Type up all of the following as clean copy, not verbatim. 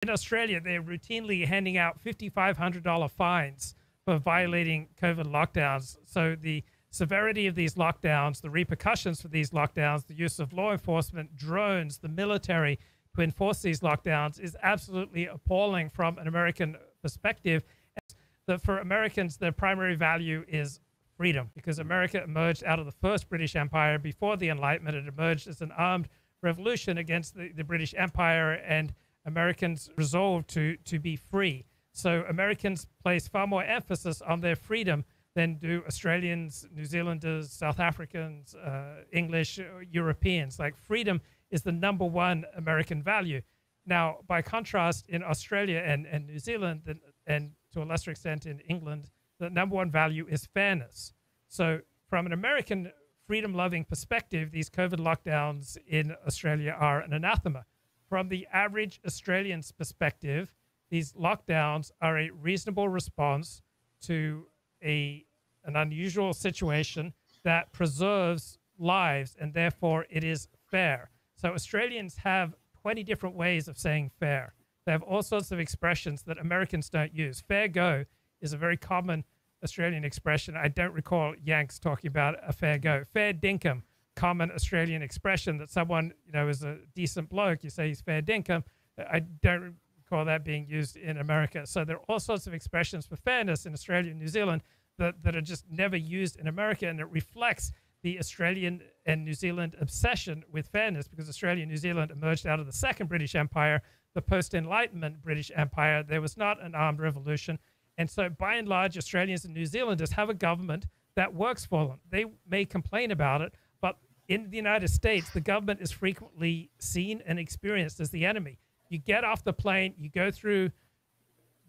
In Australia, they're routinely handing out $5,500 fines for violating COVID lockdowns. So the severity of these lockdowns, the repercussions for these lockdowns, the use of law enforcement, drones, the military to enforce these lockdowns is absolutely appalling from an American perspective. That for Americans, their primary value is freedom, because America emerged out of the first British Empire. Before the Enlightenment, it emerged as an armed revolution against the British Empire, and Americans resolved to be free. So Americans place far more emphasis on their freedom than do Australians, New Zealanders, South Africans, English, Europeans. Like, freedom is the number one American value. Now, by contrast, in Australia and New Zealand, and to a lesser extent in England, the number one value is fairness. So from an American freedom-loving perspective, these COVID lockdowns in Australia are an anathema. From the average Australian's perspective, these lockdowns are a reasonable response to an unusual situation that preserves lives, and therefore it is fair. So Australians have 20 different ways of saying fair. They have all sorts of expressions that Americans don't use. Fair go is a very common Australian expression. I don't recall Yanks talking about a fair go. Fair dinkum, common Australian expression that someone, is a decent bloke. You say he's fair dinkum. I don't recall that being used in America. So there are all sorts of expressions for fairness in Australia and New Zealand that are just never used in America, and it reflects the Australian and New Zealand obsession with fairness, because Australia and New Zealand emerged out of the second British Empire, the post-Enlightenment British Empire. There was not an armed revolution. And so by and large, Australians and New Zealanders have a government that works for them. They may complain about it, but in the United States, the government is frequently seen and experienced as the enemy. You get off the plane, you go through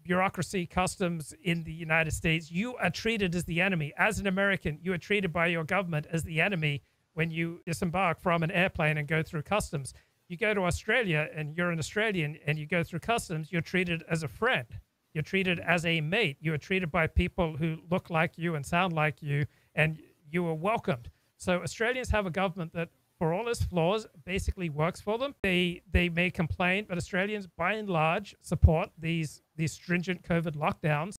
bureaucracy, customs in the United States, you are treated as the enemy. As an American, you are treated by your government as the enemy when you disembark from an airplane and go through customs. You go to Australia and you're an Australian and you go through customs, you're treated as a friend. You're treated as a mate. You are treated by people who look like you and sound like you, and you are welcomed. So Australians have a government that, for all its flaws, basically works for them. They may complain, but Australians, by and large, support these stringent COVID lockdowns.